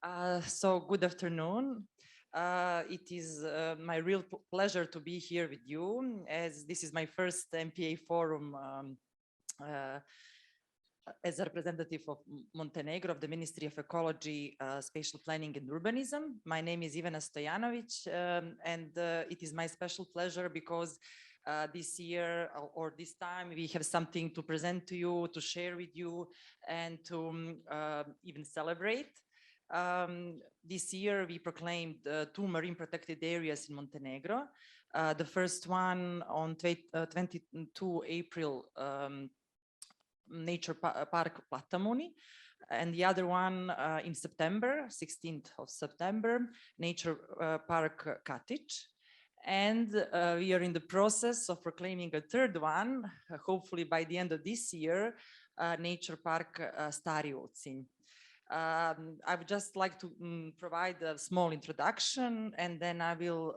So good afternoon. It is my real pleasure to be here with you, as this is my first MPA Forum as a representative of Montenegro, of the Ministry of Ecology, Spatial Planning and Urbanism. My name is Ivana STOJANOVIC, and it is my special pleasure because this year or this time we have something to present to you, to share with you, and to even celebrate. This year we proclaimed 2 marine protected areas in Montenegro. The first one on 22 April, Nature Park Platamuni, and the other one in September, 16th of September, Nature Park Katic. And we are in the process of proclaiming a third one, hopefully by the end of this year, Nature Park Stari Ocin. I would just like to provide a small introduction, and then I will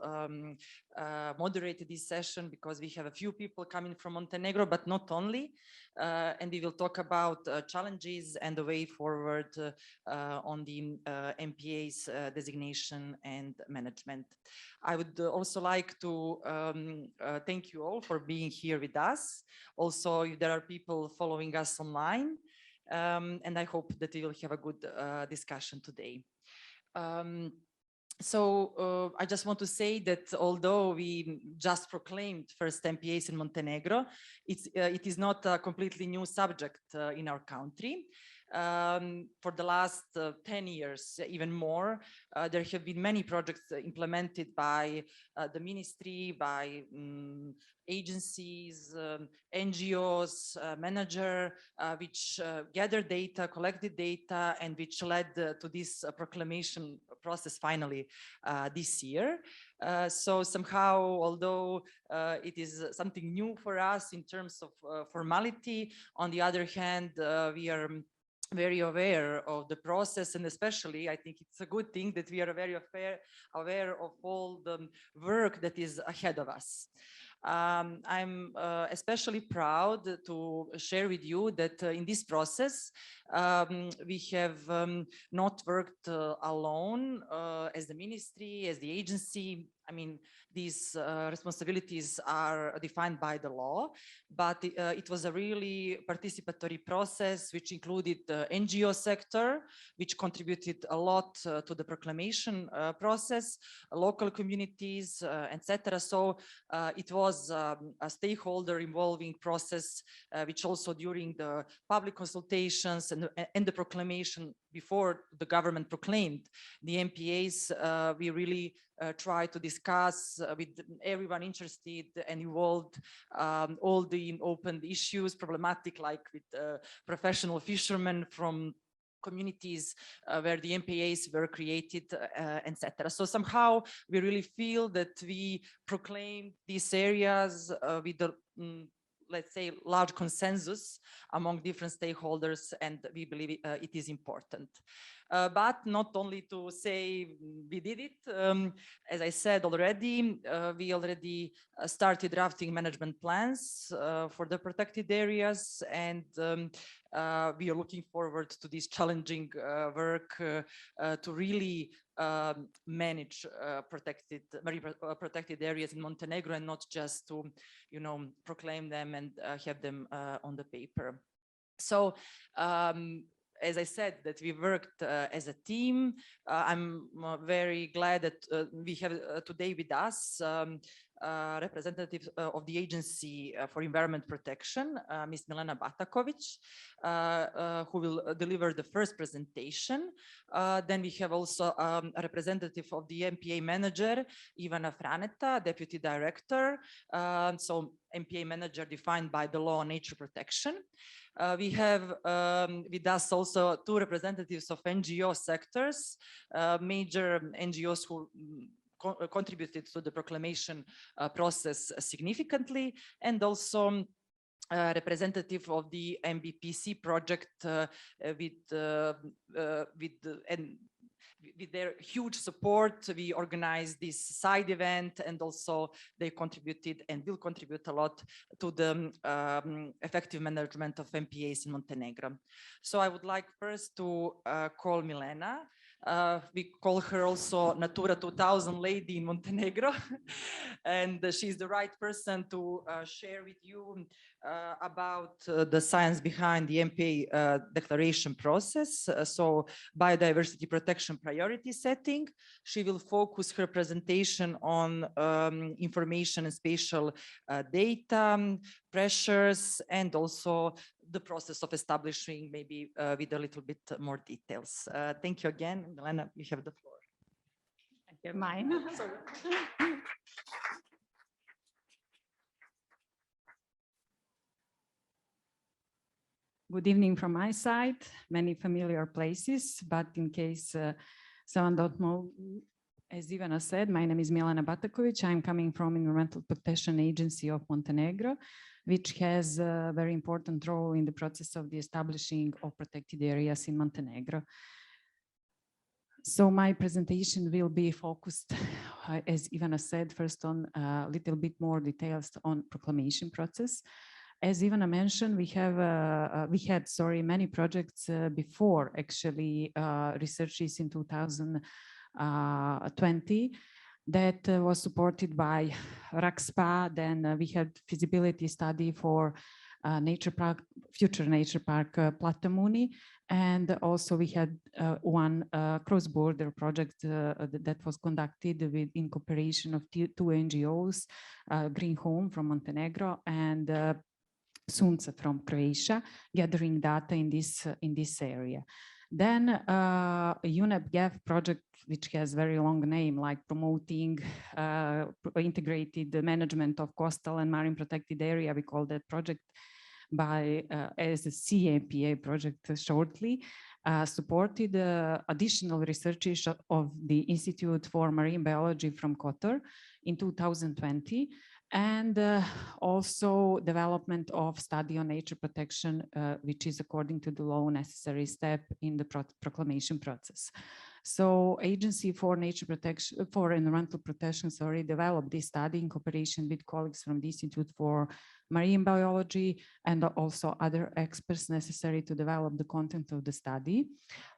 moderate this session because we have a few people coming from Montenegro, but not only. And we will talk about challenges and the way forward on the MPAs designation and management. I would also like to thank you all for being here with us. Also, if there are people following us online, and I hope that we will have a good discussion today. So I just want to say that although we just proclaimed first MPAs in Montenegro, it is not a completely new subject in our country. For the last 10 years, even more, there have been many projects implemented by the ministry, by agencies, NGOs, manager, which gathered data, collected data, and which led to this proclamation process finally this year. So somehow, although it is something new for us in terms of formality, on the other hand, we are very aware of the process, and especially I think it's a good thing that we are very aware of all the work that is ahead of us. I'm especially proud to share with you that in this process we have not worked alone as the ministry, as the agency. I mean, these responsibilities are defined by the law, but it was a really participatory process which included the NGO sector, which contributed a lot to the proclamation process, local communities, etc. So it was a stakeholder involving process, which also during the public consultations and the proclamation before the government proclaimed the MPAs, we really try to discuss with everyone interested and involved all the open issues, problematic, like with professional fishermen from communities where the MPAs were created, etc. So somehow we really feel that we proclaim these areas with the let's say large consensus among different stakeholders, and we believe it is important. But not only to say we did it, as I said already, we already started drafting management plans for the protected areas, and we are looking forward to this challenging work to really manage protected areas in Montenegro, and not just to, you know, proclaim them and have them on the paper. So as I said, that we worked as a team. I'm very glad that we have today with us representative of the Agency for Environment Protection, Ms. Milena Batakovic, who will deliver the first presentation. Then we have also a representative of the MPA manager, Ivana Franeta, Deputy Director. So MPA manager defined by the law on nature protection. We have with us also 2 representatives of NGO sectors, major NGOs who contributed to the proclamation process significantly, and also representative of the MBPC project with their huge support. We organized this side event, and also they contributed and will contribute a lot to the effective management of MPAs in Montenegro. So I would like first to call Milena We call her also Natura 2000 lady in Montenegro. And she's the right person to share with you about the science behind the MPA declaration process. So biodiversity protection priority setting. She will focus her presentation on information and spatial data, pressures, and also the process of establishing, maybe with a little bit more details. Thank you again. Milena, you have the floor. Thank you. Mine. Good evening from my side. Many familiar places, but in case someone don't know, as Ivana said, my name is Milena Batakovic. I'm coming from Environmental Protection Agency of Montenegro, which has a very important role in the process of the establishing of protected areas in Montenegro. So my presentation will be focused, as Ivana said, first on a little bit more details on proclamation process. As Ivana mentioned, we had many projects before actually researches in 2020 that was supported by RACSPA. Then we had feasibility study for nature park, future nature park Platamuni, and also we had one cross-border project that was conducted in cooperation of two NGOs, Green Home from Montenegro and Sunce from Croatia, gathering data in this area. Then UNEP GAF project, which has very long name, like promoting integrated management of coastal and marine protected area. We call that project as a CMPA project shortly, supported additional research of the Institute for Marine Biology from Qatar in 2020. And also development of study on nature protection, which is according to the law necessary step in the proclamation process. So Agency for Nature Protection, for Environmental Protection, developed this study in cooperation with colleagues from the Institute for Marine Biology and also other experts necessary to develop the content of the study.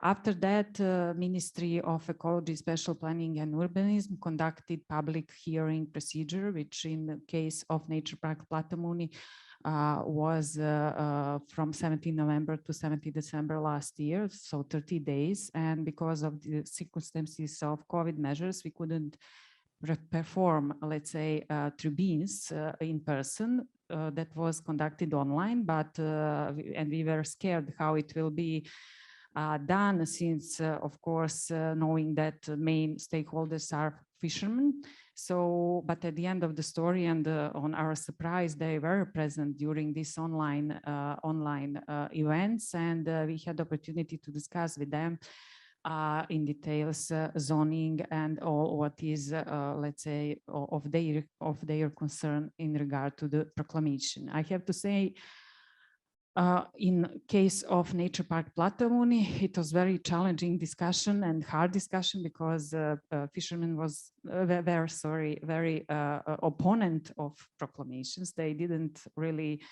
After that, Ministry of Ecology, Spatial Planning and Urbanism conducted public hearing procedure, which in the case of Nature Park Platamuni was from 17 November to 17 December last year, so 30 days. And because of the circumstances of COVID measures, we couldn't perform, let's say, tribunes in person. That was conducted online, but and we were scared how it will be done, since, of course, knowing that main stakeholders are fishermen. So, but at the end of the story, and on our surprise, they were present during these online events, and we had the opportunity to discuss with them in details zoning and all what is, let's say, of their concern in regard to the proclamation. I have to say, in case of Nature Park Platamuni, it was very challenging discussion and hard discussion, because fishermen were very opponent of proclamations. They didn't really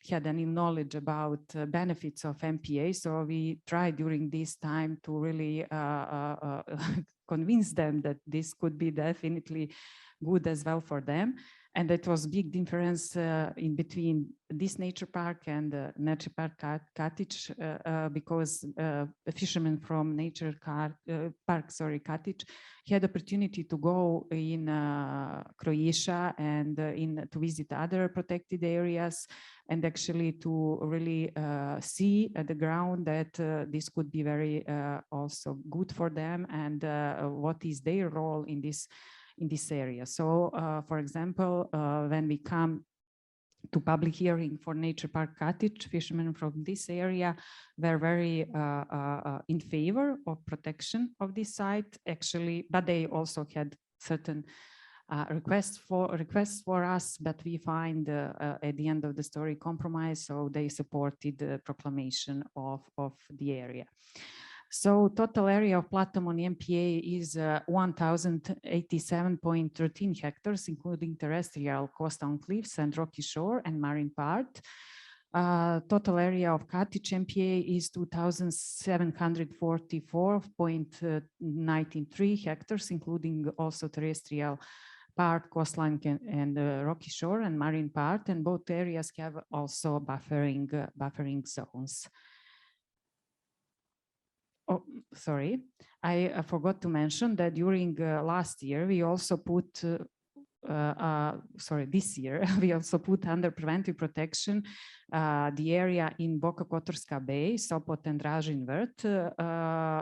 had any knowledge about benefits of MPA. So we tried during this time to really convince them that this could be definitely good as well for them. And it was big difference in between this nature park and nature park cottage, because a fisherman from nature park, cottage, he had opportunity to go in Croatia and to visit other protected areas, and actually to really see at the ground that this could be very also good for them, and what is their role in this area. So, for example, when we come to public hearing for Nature Park Cottage, fishermen from this area were very in favor of protection of this site, actually, but they also had certain requests for us, but we find at the end of the story compromise, so they supported the proclamation of the area. So total area of Platamuni MPA is 1,087.13 hectares, including terrestrial coastal cliffs and rocky shore and marine part. Total area of Katić MPA is 2,744.93 hectares, including also terrestrial part, coastline and rocky shore and marine part, and both areas have also buffering zones. Oh, sorry, I forgot to mention that during last year we also put this year, we also put under preventive protection the area in Boka Kotorska Bay, Sopot and Dražin Vrt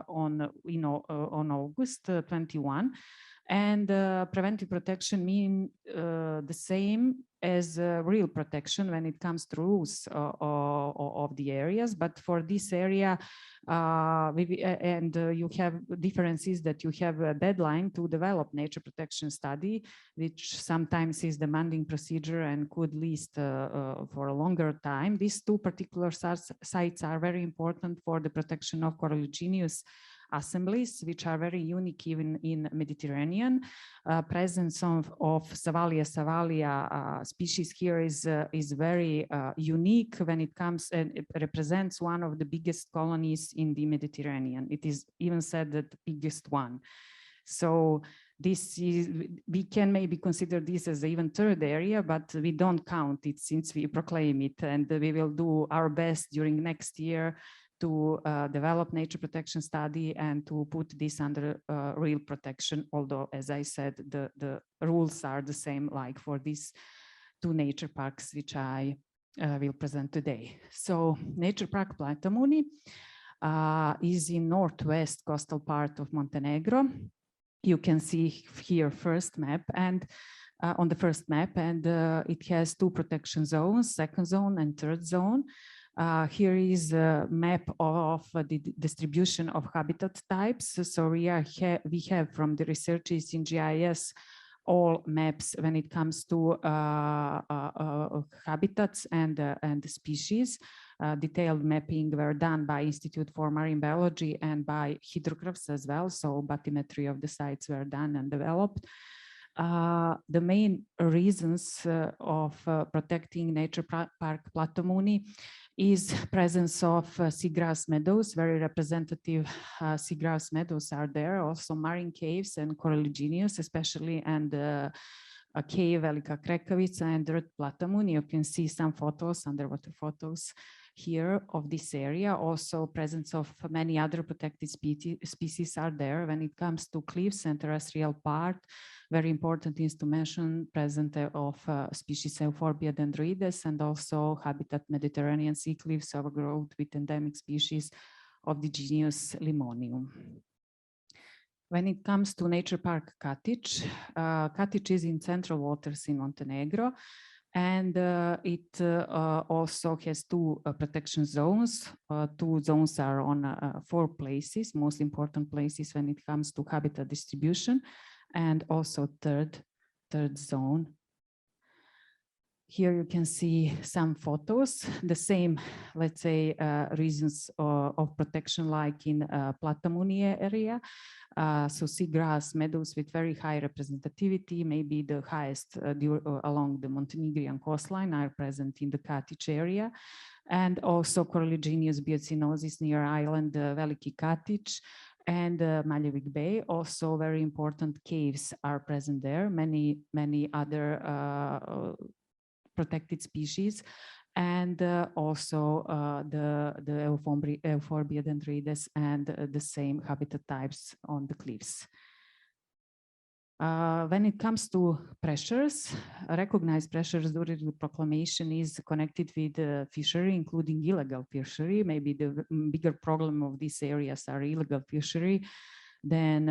on August 21. And preventive protection mean the same as real protection when it comes to rules of the areas. But for this area, you have differences that you have a deadline to develop nature protection study, which sometimes is demanding procedure and could last for a longer time. These two particular sites are very important for the protection of coralligenous assemblies, which are very unique even in Mediterranean. Presence of Savalia species here is very unique when it comes, and it represents one of the biggest colonies in the Mediterranean. It is even said that the biggest one. So this is, we can maybe consider this as even third area, but we don't count it since we proclaim it, and we will do our best during next year to develop nature protection study and to put this under real protection, although, as I said, the rules are the same like for these two nature parks, which I will present today. So Nature Park Platamuni is in northwest coastal part of Montenegro. You can see here first map and on the first map, and it has two protection zones, second zone and third zone. Here is a map of the distribution of habitat types. So we have from the researchers in GIS all maps when it comes to habitats and species. Detailed mapping were done by Institute for Marine Biology and by hydrographs as well. So bathymetry of the sites were done and developed. The main reasons of protecting Nature Park Platamuni is presence of seagrass meadows. Very representative seagrass meadows are there. Also marine caves and coralligenous, especially, and a cave Velika Krekavica and Rt Platamuni. You can see some photos, underwater photos here of this area. Also presence of many other protected species are there. When it comes to cliffs and terrestrial part, very important is to mention presence of species Euphorbia dendroides and also habitat Mediterranean sea cliffs overgrowth with endemic species of the genus Limonium. When it comes to Nature Park Katić, Katić is in central waters in Montenegro, and it also has two protection zones. Two zones are on 4 places, most important places when it comes to habitat distribution, and also third zone. Here you can see some photos, the same, let's say, reasons of protection like in Platamuni area. So seagrass meadows with very high representativity, maybe the highest along the Montenegrin coastline, are present in the Katić area. And also coralligenous biocenosis near island Veliki Katić and Maljevic Bay. Also very important caves are present there. Many other protected species, and also the Euphorbia dendroides and the same habitat types on the cliffs. When it comes to pressures, recognized pressures during the proclamation is connected with fishery, including illegal fishery. Maybe the bigger problem of these areas are illegal fishery than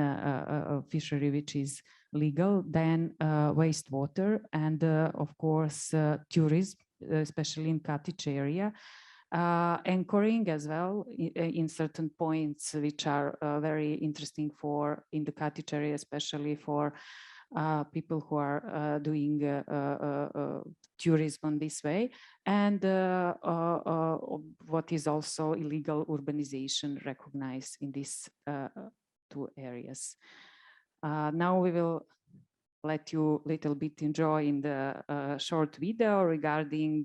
fishery which is legal, then wastewater, and of course tourism, especially in Katić area. Anchoring as well in certain points which are very interesting for in the Katić area, especially for people who are doing tourism on this way, and what is also illegal urbanization recognized in these 2 areas. Now we will let you a little bit enjoy in the short video regarding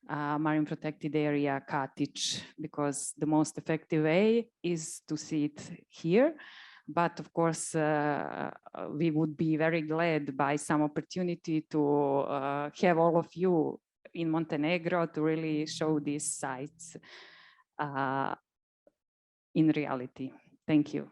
marine protected area cottage, because the most effective way is to see it here. But of course, we would be very glad by some opportunity to have all of you in Montenegro to really show these sites in reality. Thank you.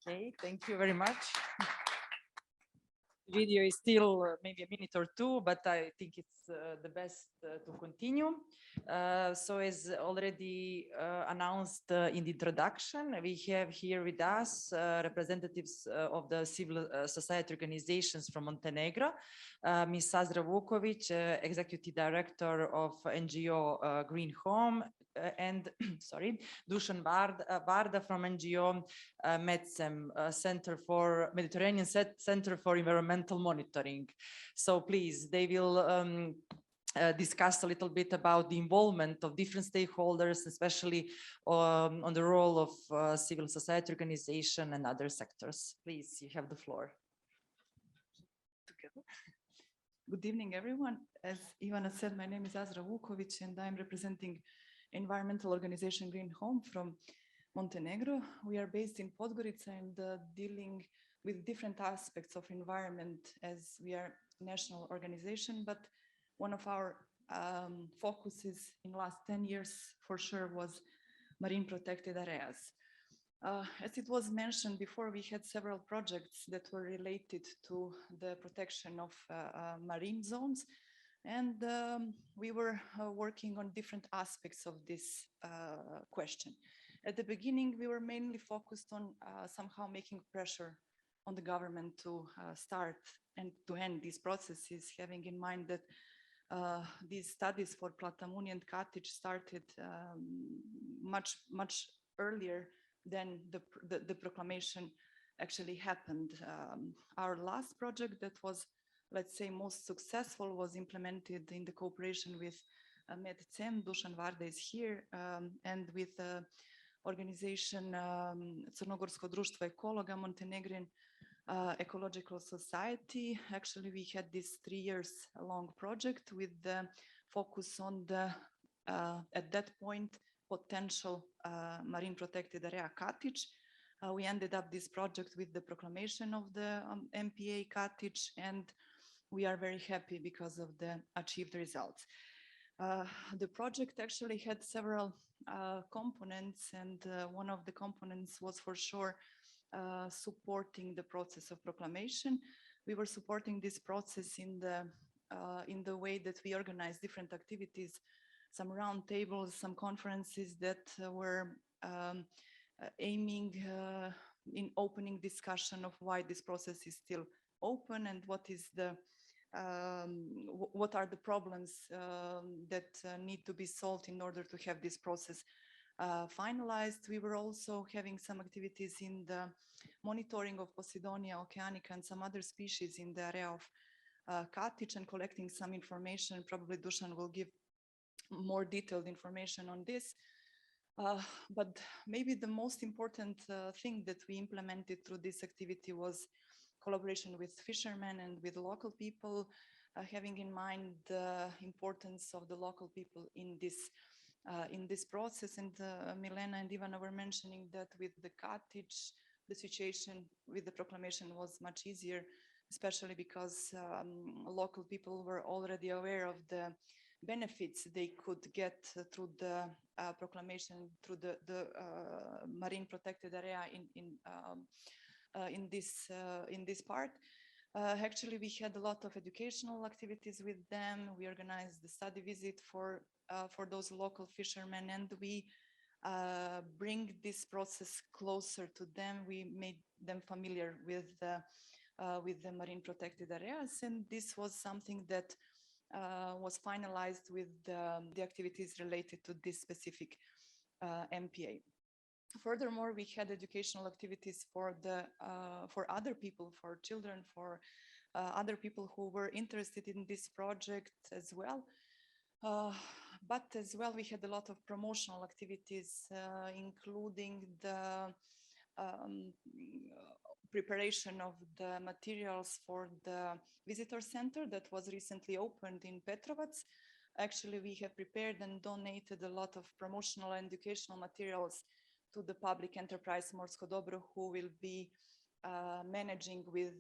Okay, thank you very much. Video is still maybe a minute or two, but I think it's the best to continue. So as already announced in the introduction, we have here with us representatives of the civil society organizations from Montenegro, Ms. Azra Vukovic, Executive Director of NGO Green Home, and sorry, Dusan Barda from NGO MEDCEM, Center for Mediterranean Center for Environmental Monitoring. So please, they will discuss a little bit about the involvement of different stakeholders, especially on the role of civil society organization and other sectors. Please, you have the floor. Good evening, everyone. As Ivana said, my name is Azra Vukovic, and I'm representing environmental organization Green Home from Montenegro. We are based in Podgorica and dealing with different aspects of environment as we are a national organization, but one of our focuses in the last 10 years for sure was marine protected areas. As it was mentioned before, we had several projects that were related to the protection of marine zones, and we were working on different aspects of this question. At the beginning, we were mainly focused on somehow making pressure on the government to start and to end these processes, having in mind that these studies for Platamuni and Katic started much earlier than the proclamation actually happened. Our last project that was, let's say, most successful was implemented in the cooperation with MEDCEM, Dusan Varda is here, and with organization Crnogorsko društvo ekologa, Montenegrin Ecological Society. Actually, we had this 3 years long project with the focus on the, at that point, potential marine protected area cottage. We ended up this project with the proclamation of the MPA cottage, and we are very happy because of the achieved results. The project actually had several components, and one of the components was for sure supporting the process of proclamation. We were supporting this process in the way that we organized different activities, some roundtables, some conferences that were aiming in opening discussion of why this process is still open and what is the what are the problems that need to be solved in order to have this process finalized. We were also having some activities in the monitoring of Posidonia oceanica and some other species in the area of cottage and collecting some information. Probably Dusan will give more detailed information on this. But maybe the most important thing that we implemented through this activity was collaboration with fishermen and with local people, having in mind the importance of the local people in this process. And Milena and Ivana were mentioning that with the cottage, the situation with the proclamation was much easier, especially because local people were already aware of the benefits they could get through the proclamation, through the marine protected area in this part. Actually, we had a lot of educational activities with them. We organized the study visit for those local fishermen, and we bring this process closer to them. We made them familiar with the marine protected areas, and this was something that was finalized with the activities related to this specific MPA. Furthermore, we had educational activities for other people, for children, for other people who were interested in this project as well. But as well, we had a lot of promotional activities, including the preparation of the materials for the visitor center that was recently opened in Petrovac. Actually, we have prepared and donated a lot of promotional and educational materials to the public enterprise Morsko Dobro, who will be managing with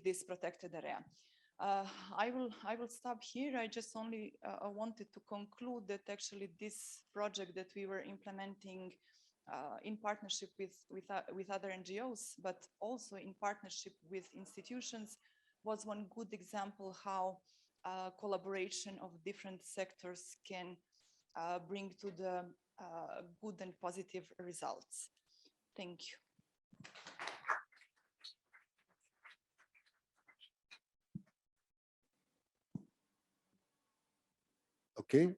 this protected area. I will stop here. I just only wanted to conclude that actually this project that we were implementing in partnership with other NGOs, but also in partnership with institutions, was one good example how collaboration of different sectors can bring to the good and positive results. Thank you. Okay.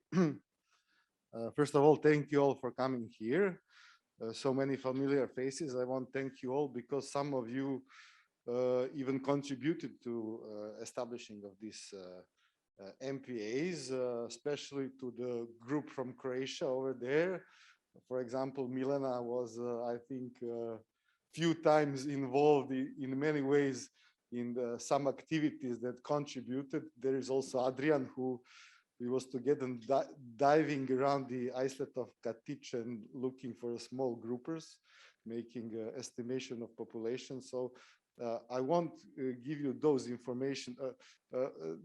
First of all, thank you all for coming here. So many familiar faces. I want to thank you all because some of you even contributed to establishing of these MPAs, especially to the group from Croatia over there. For example, Milena was, I think, few times involved in many ways in some activities that contributed. There is also Adrian, who we was together diving around the islet of Katic and looking for small groupers, making estimation of population. So I won't give you those information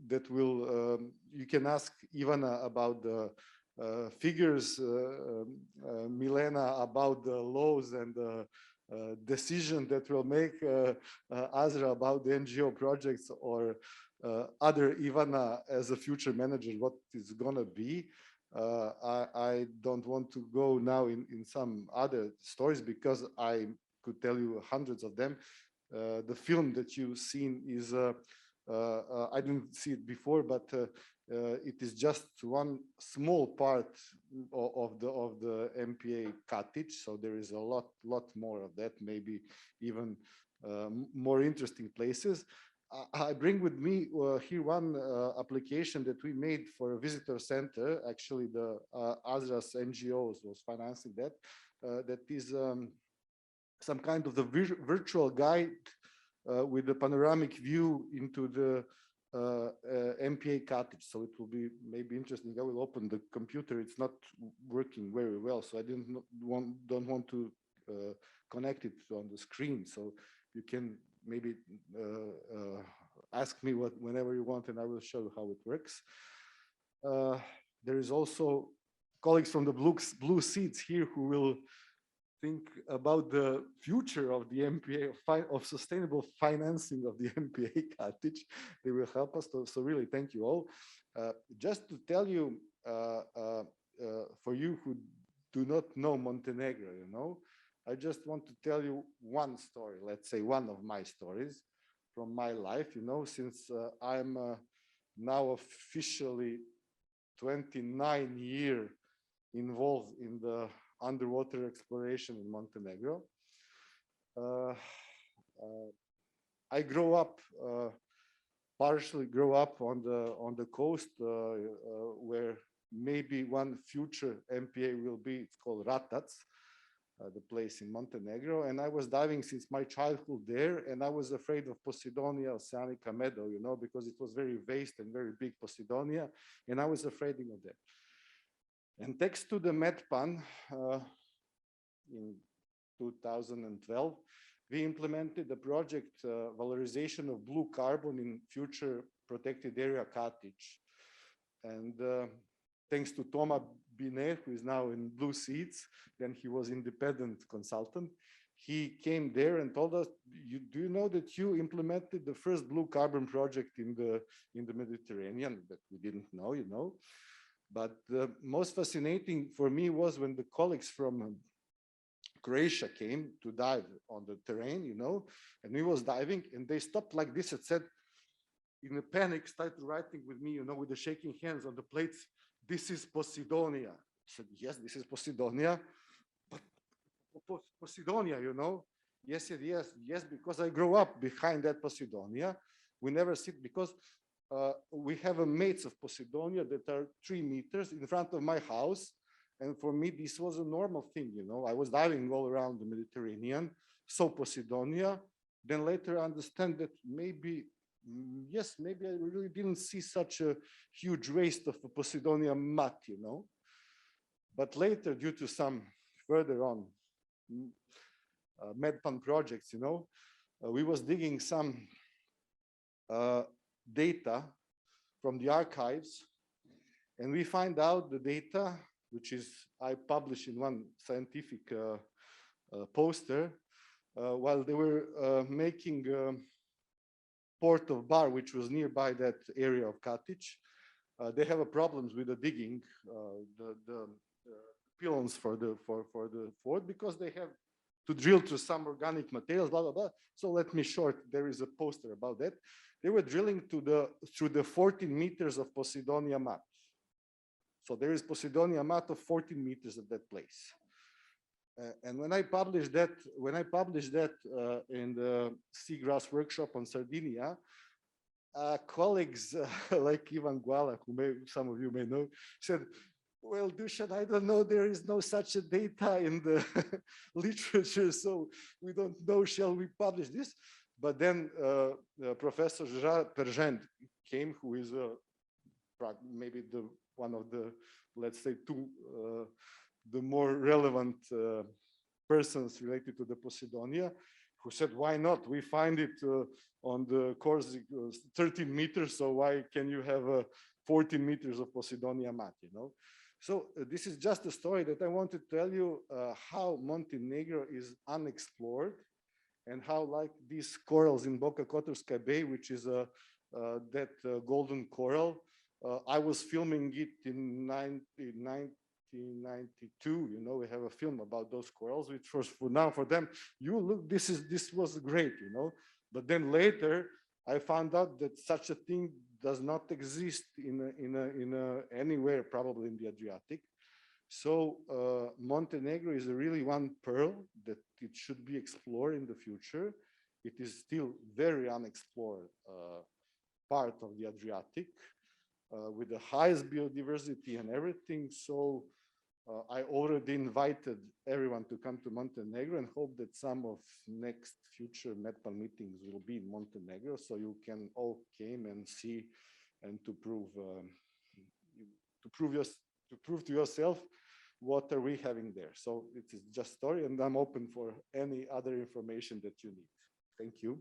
that will, you can ask Ivana about the figures, Milena about the laws and the decision that will make Azra about the NGO projects, or other Ivana as a future manager, what is gonna be. I don't want to go now in some other stories because I could tell you hundreds of them. The film that you've seen is, I didn't see it before, but it is just one small part of the MPA cottage. So there is a lot more of that, maybe even more interesting places. I bring with me here one application that we made for a visitor center. Actually, the Azra's NGOs was financing that. That is some kind of the virtual guide with a panoramic view into the MPA cottage, so it will be maybe interesting. I will open the computer. It's not working very well, so I don't want to connect it on the screen. So you can maybe ask me whenever you want, and I will show you how it works. There is also colleagues from the blue seats here who will think about the future of the MPA, of sustainable financing of the MPA cottage. They will help us. So really, thank you all. Just to tell you, for you who do not know Montenegro, you know, I just want to tell you one story, let's say one of my stories from my life, you know, since I'm now officially 29 years involved in the underwater exploration in Montenegro. I partially grew up on the coast where maybe one future MPA will be. It's called Ratac, the place in Montenegro, and I was diving since my childhood there, and I was afraid of Posidonia oceanica meadow, you know, because it was very vast and very big Posidonia, and I was afraid of that. And thanks to the MedPan in 2012, we implemented the project valorization of blue carbon in future protected area cottage. And thanks to Toma Binet, who is now in blue seats, then he was independent consultant. He came there and told us, do you know that you implemented the first blue carbon project in the Mediterranean? That we didn't know, you know. But the most fascinating for me was when the colleagues from Croatia came to dive on the terrain, you know, and we was diving, and they stopped like this and said, in a panic, started writing with me, you know, with the shaking hands on the plates, this is Posidonia. I said, yes, this is Posidonia, but Posidonia, you know, yes, because I grew up behind that Posidonia. We never see it because we have a mates of Posidonia that are 3 meters in front of my house. And for me, this was a normal thing, you know. I was diving all around the Mediterranean, saw Posidonia, then later I understand that maybe, yes, maybe I really didn't see such a huge waste of a Posidonia mat, you know. But later, due to some further on MedPan projects, you know, we was digging some data from the archives, and we find out the data, which is I published in one scientific poster, while they were making port of Bar, which was nearby that area of cottage. They have problems with the digging, the pylons for the fort, because they have to drill through some organic materials, blah, blah, blah. So let me short, there is a poster about that. They were drilling through the 14 meters of Posidonia mat. So there is Posidonia mat of 14 meters at that place. And when I published that in the seagrass workshop on Sardinia, colleagues like Ivan Guala, who some of you may know, said, well, Dusan, I don't know, there is no such a data in the literature, so we don't know, shall we publish this? But then Professor Jean Pergent came, who is maybe one of the, let's say, the more relevant persons related to the Posidonia, who said, why not? We find it on the course 13 meters, so why can you have 14 meters of Posidonia mat, you know? So this is just a story that I want to tell you how Montenegro is unexplored, and how, like these corals in Boka Kotorska Bay, which is that golden coral, I was filming it in 1992. You know, we have a film about those corals, which was for them, you look, this was great, you know. But then later, I found out that such a thing does not exist anywhere, probably in the Adriatic. So Montenegro is really one pearl that it should be explored in the future. It is still very unexplored part of the Adriatic with the highest biodiversity and everything. So I already invited everyone to come to Montenegro and hope that some of next future METPAL meetings will be in Montenegro, so you can all came and see and to prove to yourself what are we having there. So it is just story, and I'm open for any other information that you need. Thank you.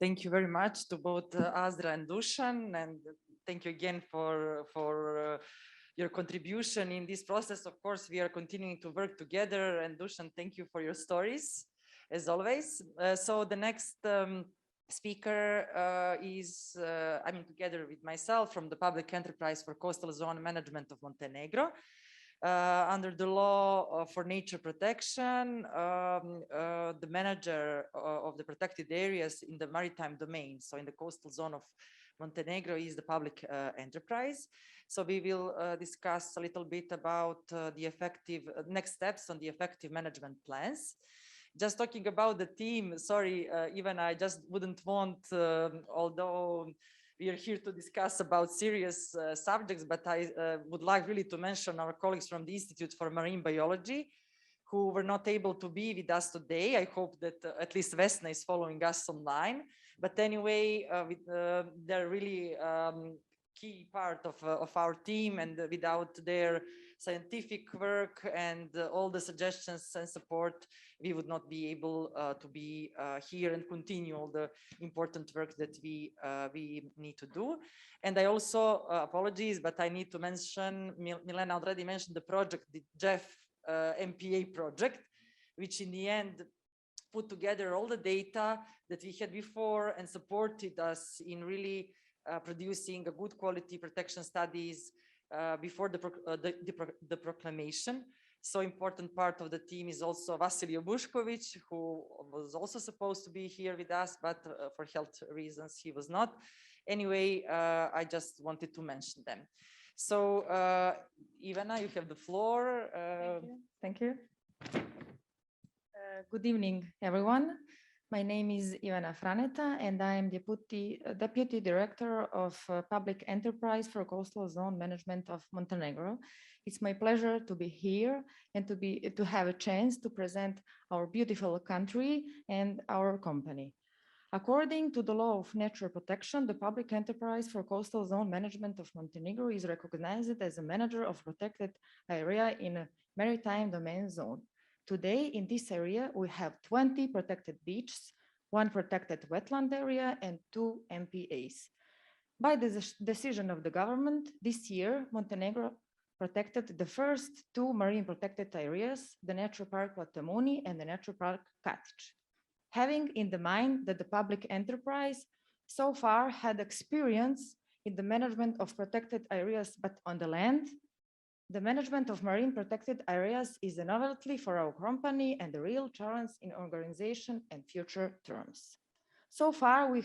Thank you very much to both Azra and Dusan, and thank you again for your contribution in this process. Of course, we are continuing to work together, and Dusan, thank you for your stories, as always. So the next speaker is, together with myself from the Public Enterprise for Coastal Zone Management of Montenegro. Under the law for nature protection, the manager of the protected areas in the maritime domain, so in the coastal zone of Montenegro, is the public enterprise. So we will discuss a little bit about the effective next steps on the effective management plans. Just talking about the team, sorry, Ivana, I just wouldn't want, although we are here to discuss about serious subjects, but I would like really to mention our colleagues from the Institute for Marine Biology, who were not able to be with us today. I hope that at least Vesna is following us online. But anyway, they're really key part of our team, and without their scientific work and all the suggestions and support, we would not be able to be here and continue all the important work that we need to do. And I also, apologies, but I need to mention, Milena already mentioned the project, the Jeff MPA project, which in the end put together all the data that we had before and supported us in really producing a good quality protection studies before the proclamation. So important part of the team is also Vasilij Bushkovic, who was also supposed to be here with us, but for health reasons, he was not. Anyway, I just wanted to mention them. So Ivana, you have the floor. Thank you. Good evening, everyone. My name is Ivana Franeta, and I am Deputy Director of Public Enterprise for Coastal Zone Management of Montenegro. It's my pleasure to be here and to have a chance to present our beautiful country and our company. According to the law of nature protection, the Public Enterprise for Coastal Zone Management of Montenegro is recognized as a manager of protected area in a maritime domain zone. Today, in this area, we have 20 protected beaches, 1 protected wetland area, and 2 MPAs. By the decision of the government, this year, Montenegro protected the first 2 marine protected areas, the Nature Park Platamuni and the Nature Park Katić. Having in the mind that the public enterprise so far had experience in the management of protected areas, but on the land, the management of marine protected areas is a novelty for our company and a real challenge in organization and future terms. So far, we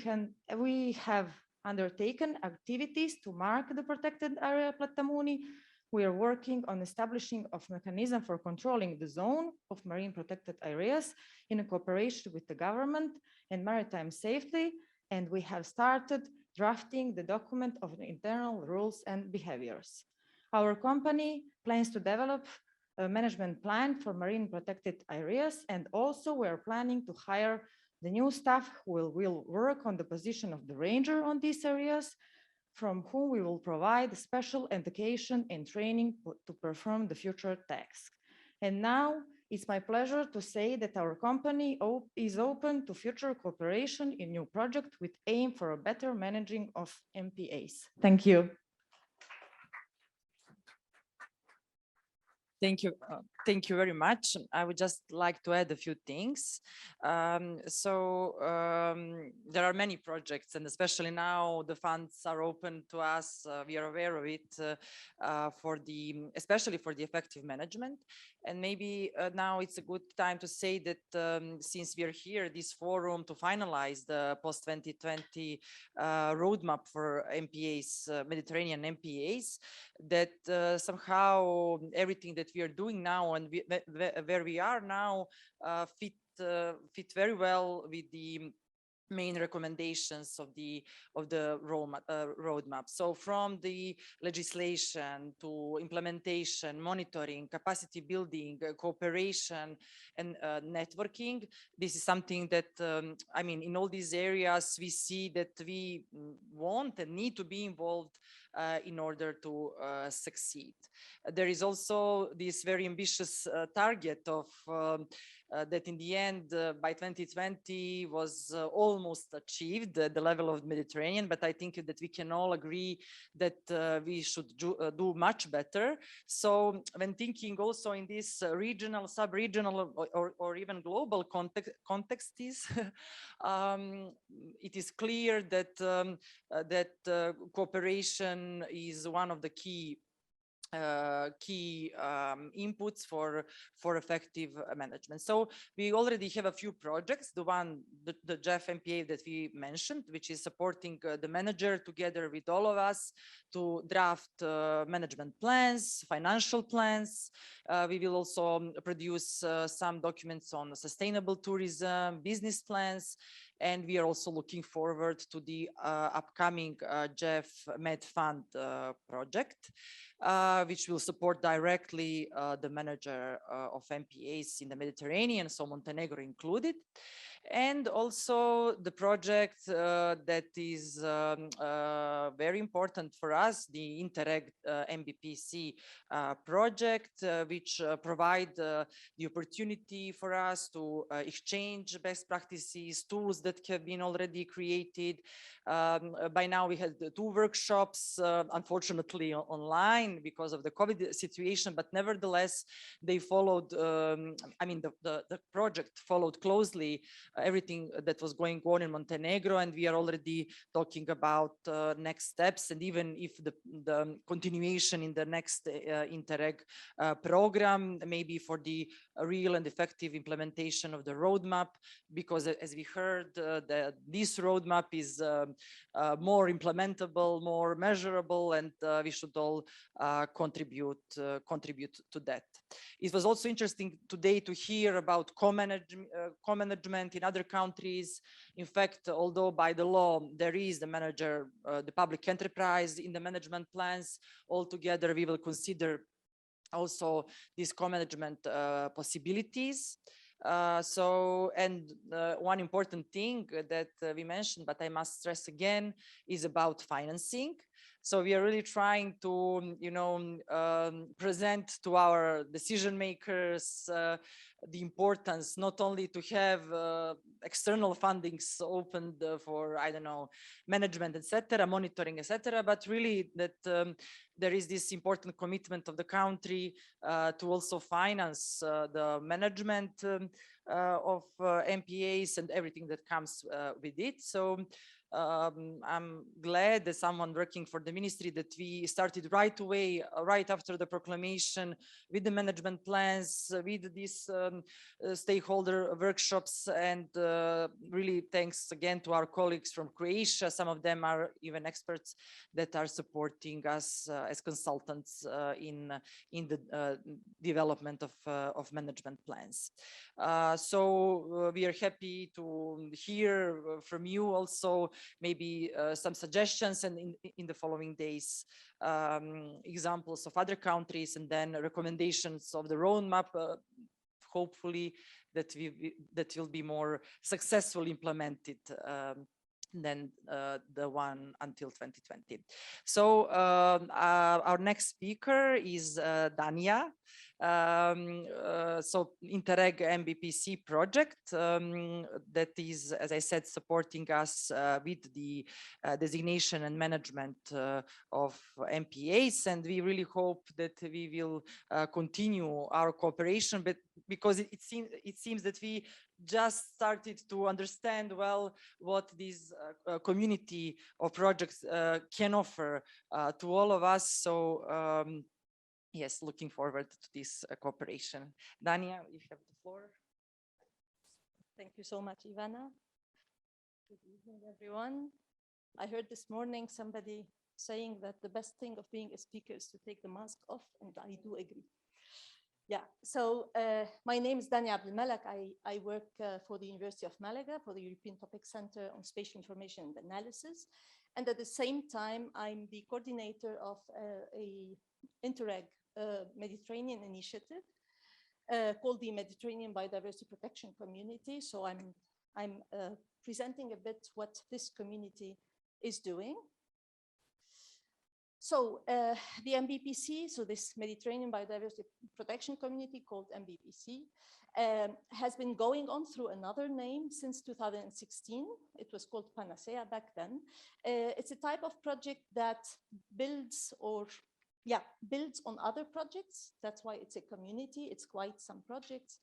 have undertaken activities to mark the protected area Platamuni. We are working on establishing of mechanism for controlling the zone of marine protected areas in cooperation with the government and maritime safety, and we have started drafting the document of the internal rules and behaviors. Our company plans to develop a management plan for marine protected areas, and also we are planning to hire the new staff who will work on the position of the ranger on these areas, from whom we will provide special education and training to perform the future tasks. And now it's my pleasure to say that our company is open to future cooperation in new projects with aim for a better managing of MPAs. Thank you. Thank you. Thank you very much. I would just like to add a few things. There are many projects, and especially now the funds are open to us. We are aware of it especially for the effective management. And maybe now it's a good time to say that since we are here, this forum to finalize the post-2020 roadmap for MPAs, Mediterranean MPAs, that somehow everything that we are doing now and where we are now fit very well with the main recommendations of the roadmap. So from the legislation to implementation, monitoring, capacity building, cooperation, and networking, this is something that I mean, in all these areas we see that we want and need to be involved in order to succeed. There is also this very ambitious target of that in the end by 2020 was almost achieved at the level of the Mediterranean, but I think that we can all agree that we should do much better. So when thinking also in this regional, sub-regional, or even global context is, it is clear that cooperation is one of the key inputs for effective management. So we already have a few projects. The one, the JEF MPA that we mentioned, which is supporting the manager together with all of us to draft management plans, financial plans. We will also produce some documents on sustainable tourism, business plans, and we are also looking forward to the upcoming JEF Med Fund project, which will support directly the manager of MPAs in the Mediterranean, so Montenegro included. And also the project that is very important for us, the Interreg MBPC project, which provide the opportunity for us to exchange best practices, tools that have been already created. By now we had 2 workshops, unfortunately online because of the COVID situation, but nevertheless they followed, I mean the project followed closely everything that was going on in Montenegro, and we are already talking about next steps, and even if the continuation in the next Interreg program, maybe for the real and effective implementation of the roadmap, because as we heard, this roadmap is more implementable, more measurable, and we should all contribute to that. It was also interesting today to hear about co-management in other countries. In fact, although by the law there is the manager, the public enterprise in the management plans, altogether we will consider also these co-management possibilities. One important thing that we mentioned, but I must stress again, is about financing. So we are really trying to, present to our decision makers the importance not only to have external fundings opened for, I don't know, management, etc., monitoring, etc., but really that there is this important commitment of the country to also finance the management of MPAs and everything that comes with it. So I'm glad as someone working for the ministry that we started right away, right after the proclamation, with the management plans, with these stakeholder workshops, and really thanks again to our colleagues from Croatia. Some of them are even experts that are supporting us as consultants in the development of management plans. So we are happy to hear from you also maybe some suggestions, and in the following days examples of other countries, and then recommendations of the roadmap, hopefully that will be more successfully implemented than the one until 2020. So our next speaker is Dania. So Interreg MBPC project that is, as I said, supporting us with the designation and management of MPAs, and we really hope that we will continue our cooperation, but because it seems that we just started to understand well what this community of projects can offer to all of us. So yes, looking forward to this cooperation. Dania, you have the floor. Thank you so much, Ivana. Good evening, everyone. I heard this morning somebody saying that the best thing of being a speaker is to take the mask off, and I do agree. Yeah, so my name is Dani Abdelmalek. I work for the University of Malaga for the European Topic Center on Spatial Information and Analysis. And at the same time, I'm the coordinator of a Interreg Mediterranean initiative called the Mediterranean Biodiversity Protection Community. So I'm presenting a bit what this community is doing. So the MBPC, so this Mediterranean Biodiversity Protection Community called MBPC, has been going on through another name since 2016. It was called Panacea back then. It's a type of project that builds on other projects. That's why it's a community. It's quite some projects.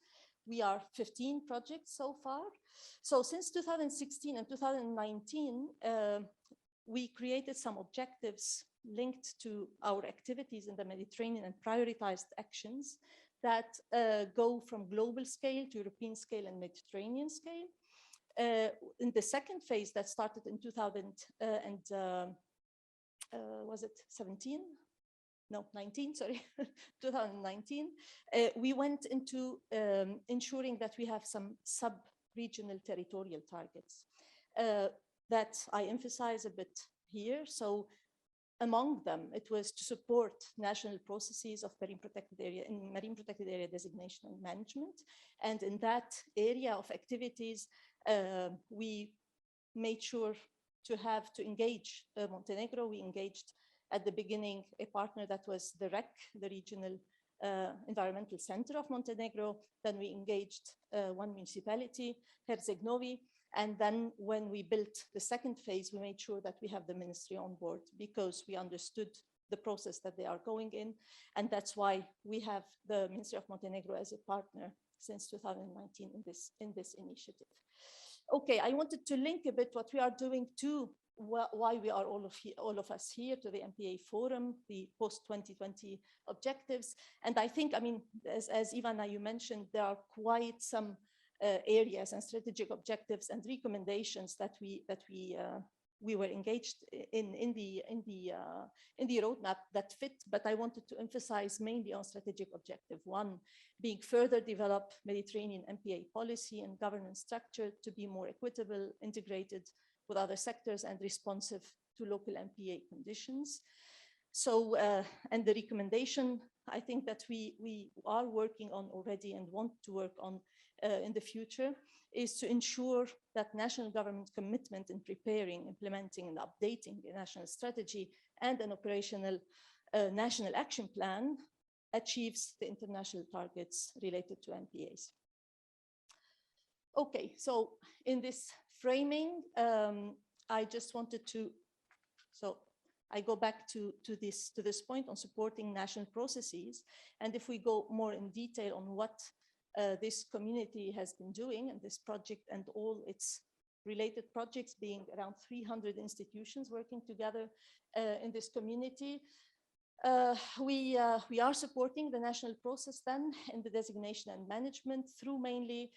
We are 15 projects so far. So since 2016 and 2019, we created some objectives linked to our activities in the Mediterranean and prioritized actions that go from global scale to European scale and Mediterranean scale. In the second phase that started in 2019, sorry, 2019, we went into ensuring that we have some sub-regional territorial targets that I emphasize a bit here. So among them, it was to support national processes of marine protected area designation and management. And in that area of activities, we made sure to engage Montenegro. We engaged at the beginning a partner that was the REC, the Regional Environmental Center of Montenegro. Then we engaged one municipality, Herzegovina. And then when we built the second phase, we made sure that we have the ministry on board because we understood the process that they are going in. And that's why we have the Ministry of Montenegro as a partner since 2019 in this initiative. Okay, I wanted to link a bit what we are doing to why we are all of us here to the MPA Forum, the post-2020 objectives. And I think, I mean, as Ivana, you mentioned, there are quite some areas and strategic objectives and recommendations that we were engaged in the roadmap that fit, but I wanted to emphasize mainly on strategic objective one, being further develop Mediterranean MPA policy and governance structure to be more equitable, integrated with other sectors and responsive to local MPA conditions. So, and the recommendation, I think that we are working on already and want to work on in the future is to ensure that national government commitment in preparing, implementing and updating a national strategy and an operational national action plan achieves the international targets related to MPAs. Okay, so in this framing, I just wanted to, so I go back to this point on supporting national processes. And if we go more in detail on what this community has been doing and this project and all its related projects, being around 300 institutions working together in this community, we are supporting the national process then in the designation and management through mainly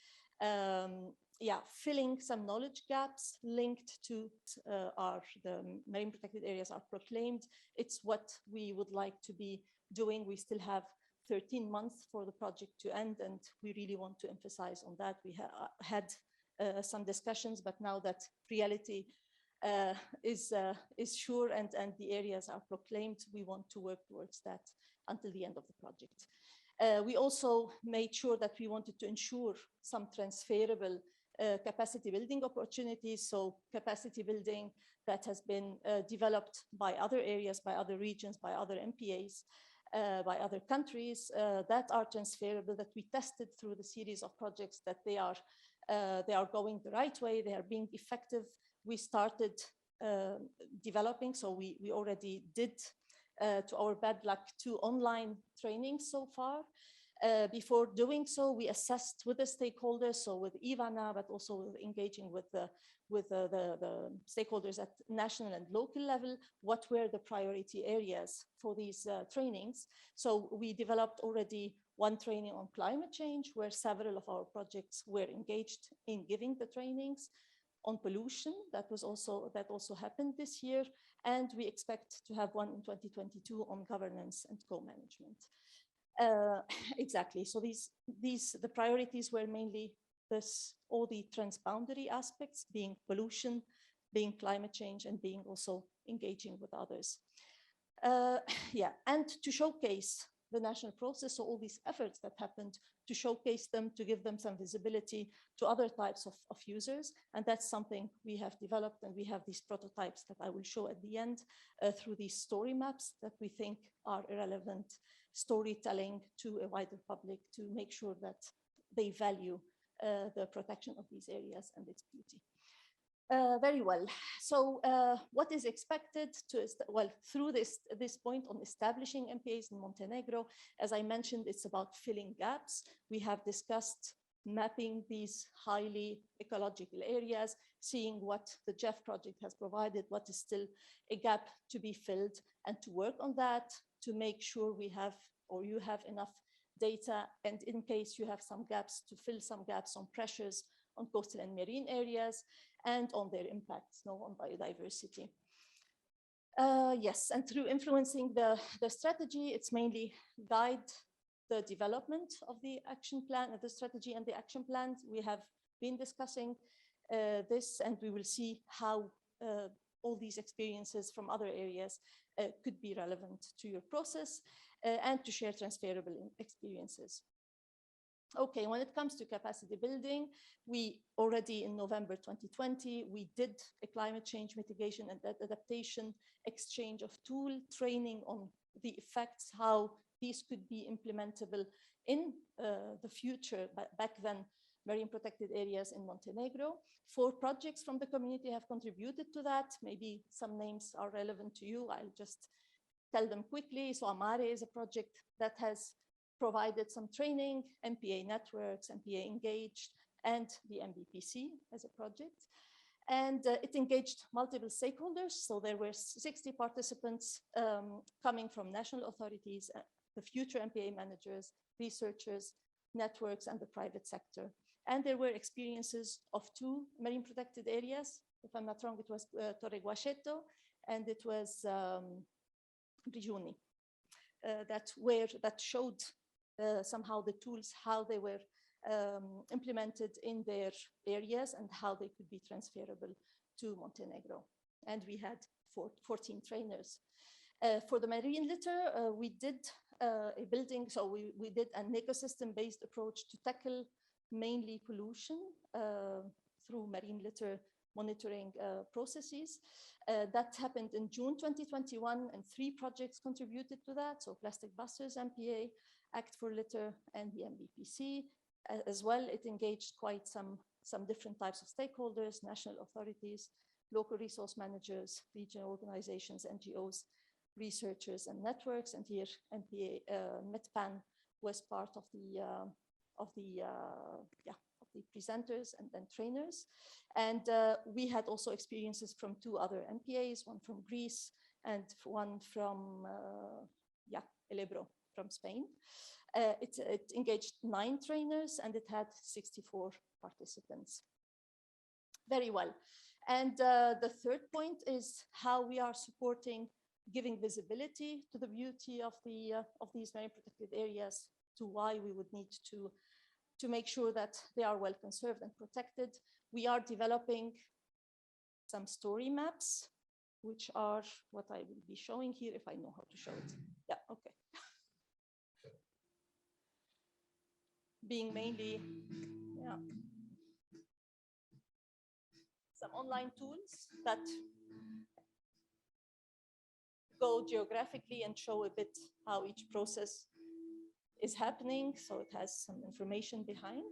filling some knowledge gaps linked to the marine protected areas are proclaimed. It's what we would like to be doing. We still have 13 months for the project to end, and we really want to emphasize on that. We had some discussions, but now that reality is sure and the areas are proclaimed, we want to work towards that until the end of the project. We also made sure that we wanted to ensure some transferable capacity building opportunities. So capacity building that has been developed by other areas, by other regions, by other MPAs, by other countries that are transferable, that we tested through the series of projects that they are going the right way, they are being effective. We started developing, so we already did, to our bad luck, 2 online trainings so far. Before doing so, we assessed with the stakeholders, so with Ivana, but also with engaging with the stakeholders at national and local level, what were the priority areas for these trainings. So we developed already 1 training on climate change, where several of our projects were engaged in giving the trainings. On pollution, that also happened this year, and we expect to have one in 2022 on governance and co-management. Exactly. So the priorities were mainly all the transboundary aspects, being pollution, being climate change, and being also engaging with others. Yeah, and to showcase the national process, so all these efforts that happened, to showcase them, to give them some visibility to other types of users. And that's something we have developed, and we have these prototypes that I will show at the end through these story maps that we think are relevant storytelling to a wider public, to make sure that they value the protection of these areas and its beauty. Very well. So what is expected through this point on establishing MPAs in Montenegro? As I mentioned, it's about filling gaps. We have discussed mapping these highly ecological areas, seeing what the JEF project has provided, what is still a gap to be filled, and to work on that to make sure we have, or you have, enough data, and in case you have some gaps, to fill some gaps on pressures on coastal and marine areas, and on their impacts on biodiversity. Yes, and through influencing the strategy, it's mainly guide the development of the action plan, the strategy and the action plan. We have been discussing this, and we will see how all these experiences from other areas could be relevant to your process, and to share transferable experiences. Okay, when it comes to capacity building, we already in November 2020, we did a climate change mitigation and adaptation exchange of tool training on the effects, how these could be implementable in the future, back then, marine protected areas in Montenegro. 4 projects from the community have contributed to that. Maybe some names are relevant to you. I'll just tell them quickly. So Amare is a project that has provided some training, MPA networks, MPA engaged, and the MBPC as a project. And it engaged multiple stakeholders. So there were 60 participants coming from national authorities, the future MPA managers, researchers, networks, and the private sector. And there were experiences of 2 marine protected areas. If I'm not wrong, it was Torre Guasceto, and it was Brigioni, that showed somehow the tools, how they were implemented in their areas and how they could be transferable to Montenegro. And we had 14 trainers. For the marine litter, we did a building, so we did an ecosystem-based approach to tackle mainly pollution through marine litter monitoring processes. That happened in June 2021, and 3 projects contributed to that. So Plastic Busters MPA, Act for Litter, and the MBPC. As well, it engaged quite some different types of stakeholders, national authorities, local resource managers, regional organizations, NGOs, researchers, and networks. And here MPA MetPan was part of the presenters and then trainers. And we had also experiences from 2 other MPAs, one from Greece and one from Célébration from Spain. It engaged 9 trainers, and it had 64 participants. Very well. And the third point is how we are supporting giving visibility to the beauty of these marine protected areas, to why we would need to make sure that they are well conserved and protected. We are developing some story maps, which are what I will be showing here, if I know how to show it. Yeah, okay. Being mainly some online tools that go geographically and show a bit how each process is happening. So it has some information behind.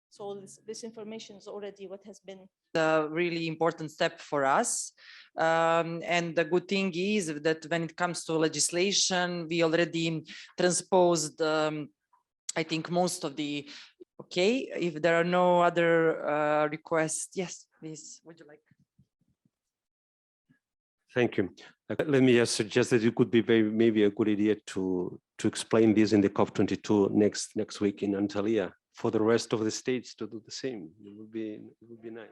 So this information is already what has been a really important step for us. And the good thing is that when it comes to legislation, we already transposed, I think, most of the, okay, if there are no other requests, yes, please, would you like? Thank you. Let me just suggest that it could be maybe a good idea to explain this in the COP22 next week in Antalya. for the rest of the states to do the same. It would be nice.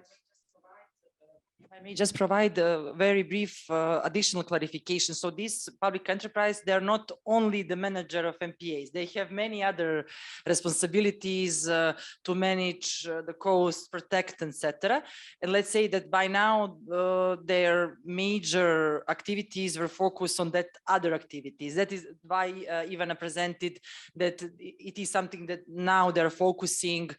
I may just provide a very brief additional clarification. So this public enterprise, they're not only the manager of MPAs, they have many other responsibilities to manage the coast, protect, etc. And let's say that by now their major activities were focused on that other activities. That is why Ivana presented that it is something that now they're focusing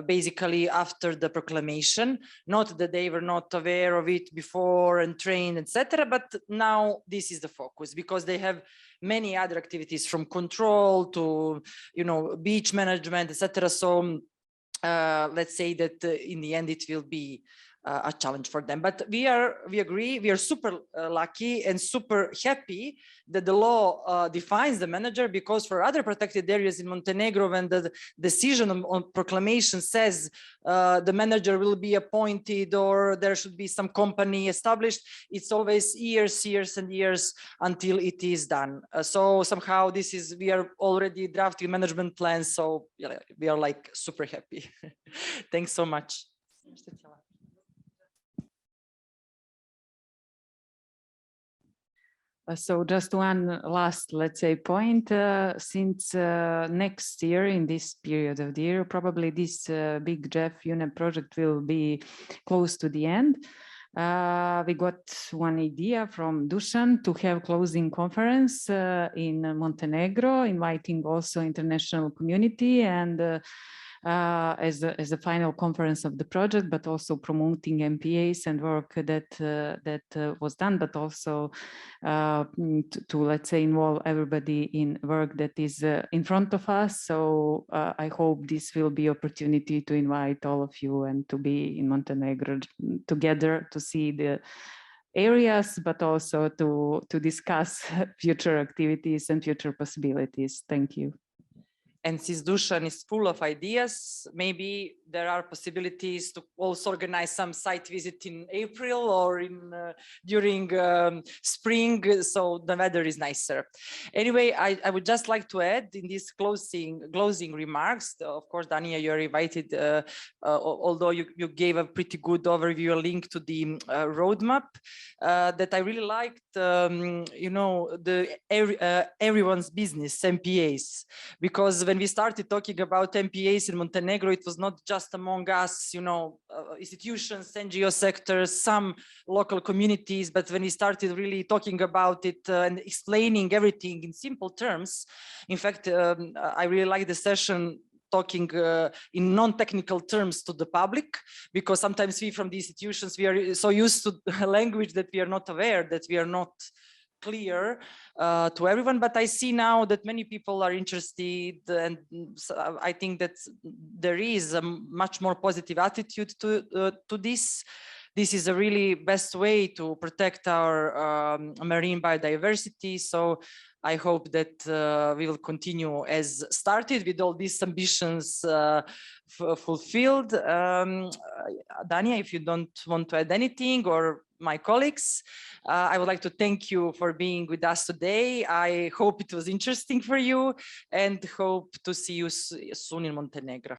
basically after the proclamation, not that they were not aware of it before and trained, etc. But now this is the focus because they have many other activities from control to, you know, beach management, etc. So let's say that in the end it will be a challenge for them. But we agree, we are super lucky and super happy that the law defines the manager, because for other protected areas in Montenegro, when the decision on proclamation says the manager will be appointed or there should be some company established, it's always years and years until it is done. So somehow we are already drafting management plans. So yeah, we are like super happy. Thanks so much. So just one last, let's say, point, since next year, in this period of the year, probably this big Jeff UNEP project will be close to the end. We got one idea from Dusan to have closing conference in Montenegro, inviting also international community and as a final conference of the project, but also promoting MPAs and work that was done, but also to let's say involve everybody in work that is in front of us. So I hope this will be opportunity to invite all of you and to be in Montenegro together to see the areas, but also to discuss future activities and future possibilities. Thank you. And since Dusan is full of ideas, maybe there are possibilities to also organize some site visit in April or during spring, so the weather is nicer. Anyway, I would just like to add in these closing remarks, of course, Dania, you're invited, although you gave a pretty good overview, a link to the roadmap, that I really liked, you know, everyone's business, MPAs, because when we started talking about MPAs in Montenegro, it was not just among us, you know, institutions, NGO sectors, some local communities, but when we started really talking about it and explaining everything in simple terms, in fact, I really like the session talking in non-technical terms to the public, because sometimes we from the institutions, we are so used to language that we are not aware, that we are not clear to everyone. But I see now that many people are interested, and I think that there is a much more positive attitude to this. This is a really best way to protect our marine biodiversity. So I hope that we will continue as started with all these ambitions fulfilled. Dania, if you don't want to add anything, or my colleagues, I would like to thank you for being with us today. I hope it was interesting for you and hope to see you soon in Montenegro.